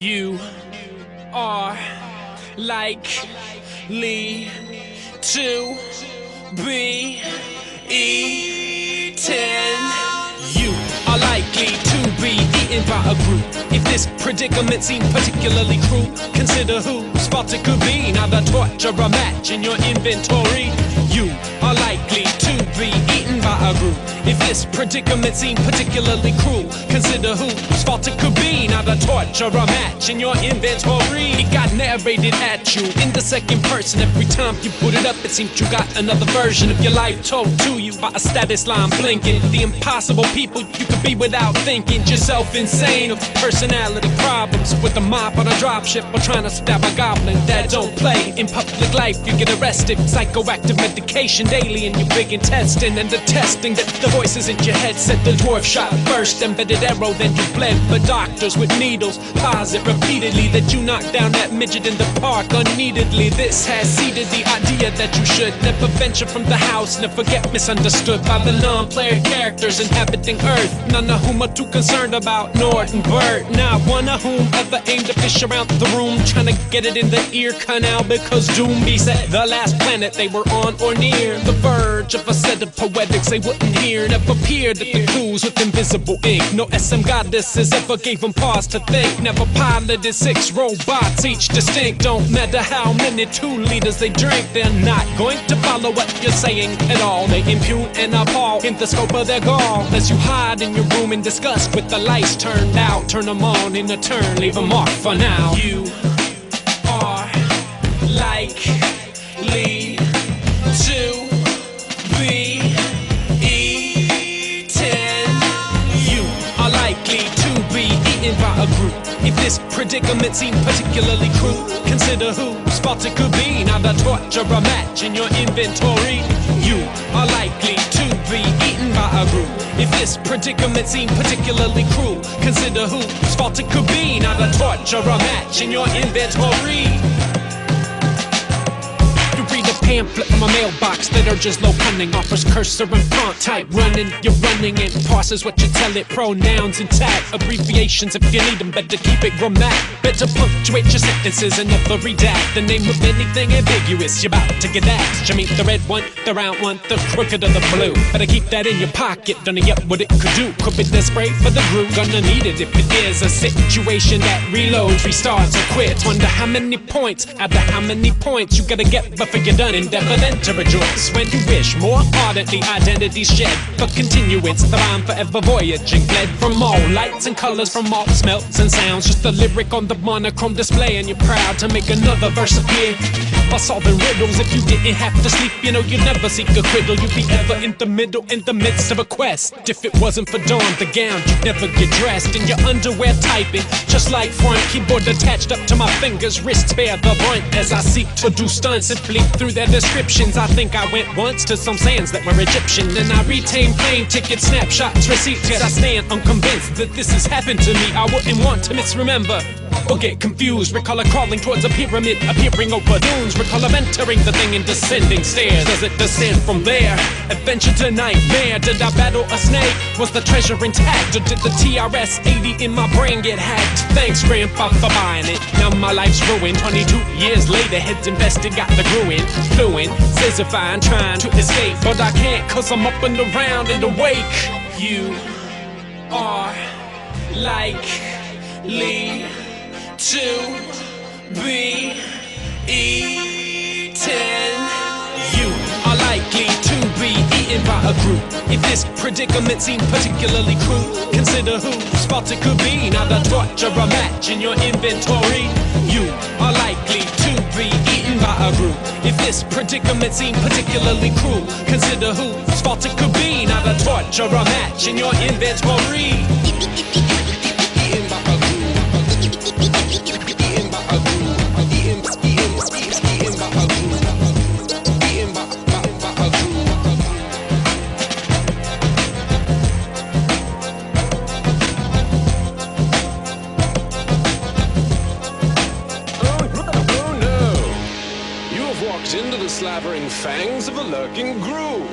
You are likely to be eaten. You are likely to be eaten by a group. If this predicament seems particularly cruel, consider whose fault it could be. Now the torture a match in your inventory. You are likely to be eaten by a group. If this predicament seems particularly cruel, consider whose fault it could be. Now the torture a match in your inventory. It got narrated at you in the second person. Every time you put it up, it seems you got another version of your life told to you by a status line blinking. The impossible people you could be without thinking yourself insane. Of personality problems with the mob on a dropship or trying to stab a goblin that don't play. In public life you get arrested, psychoactive medication daily in your big intestine. And the testing that the voices in your head said the dwarf shot first, embedded arrow, then you bled for doctors with needles. Posit repeatedly that you knocked down that midget in the park unneededly. This has seeded the idea that you should never venture from the house, never get misunderstood by the non-player characters inhabiting Earth, none of whom are too concerned about Nord and Bert. Not one of whom ever aimed to fish around the room, trying to get it in the ear canal, because Doomby said the last planet they were on or near the verge of a set of poetics they wouldn't hear. Never peered at the clues with invisible ink. No SM goddesses ever gave them pause to think. Never piloted 6 robots, each distinct. Don't matter how many 2 liters they drink, they're not going to follow what you're saying at all. They impugn and appall in the scope of their gall as you hide in your room in disgust with the lights turned out. Turn them on in a turn, leave them off for now. You are likely to be eaten. You are likely to be eaten by a group. If this predicament seems particularly cruel, consider whose fault it could be. Now the torture a match in your inventory. You are likely to be eaten by a group. If this predicament seems particularly cruel, consider whose fault it could be. Now the torture a match in your inventory. Pamphlet from a mailbox that urges low cunning, offers cursor and font type running. You're running and parses what you tell it, pronouns intact, abbreviations if you need them, better keep it grammatic. Better punctuate your sentences and never redact the name of anything ambiguous. You're about to get axed. You mean the red one, the round one, the crooked or the blue. Better keep that in your pocket, don't know yet what it could do. Could be the spray for the groove, gonna need it if it is a situation that reloads, restarts or quits. Wonder how many points, out of how many points you gotta get before you're done. Endeavor then to rejoice when you wish more ardently identities shed for continuance. The rhyme forever voyaging, fled from all lights and colors, from all smells and sounds. Just a lyric on the monochrome display, and you're proud to make another verse appear by solving riddles. If you didn't have to sleep, you know you'd never seek a quiddle. You'd be ever in the middle, in the midst of a quest. If it wasn't for Dawn, the gown, you'd never get dressed in your underwear typing, just like front keyboard attached up to my fingers. Wrists bear the brunt as I seek to do stunts and fleet through their descriptions. I think I went once to some sands that were Egyptian, and I retained plane tickets, snapshots, receipts. Yet I stand unconvinced that this has happened to me. I wouldn't want to misremember or get confused. Recall her crawling towards a pyramid, appearing over dunes. Recall her entering the thing and descending stairs. Does it descend from there? Adventure to nightmare. Did I battle a snake? Was the treasure intact? Or did the TRS-80 in my brain get hacked? Thanks, Grandpa, for buying it. Now my life's ruined. 22 years later, heads invested, got the growing. Fluent, sizzifying, trying to escape, but I can't, cause I'm up and around and awake. You are likely to be eaten. You are likely to be eaten by a group. If this predicament seems particularly cruel, consider whose fault it could be. Now the torture a match in your inventory. You are likely to be eaten by a group. If this predicament seems particularly cruel, consider whose fault it could be. Now the torture a match in your inventory. Into the slavering fangs of a lurking grue.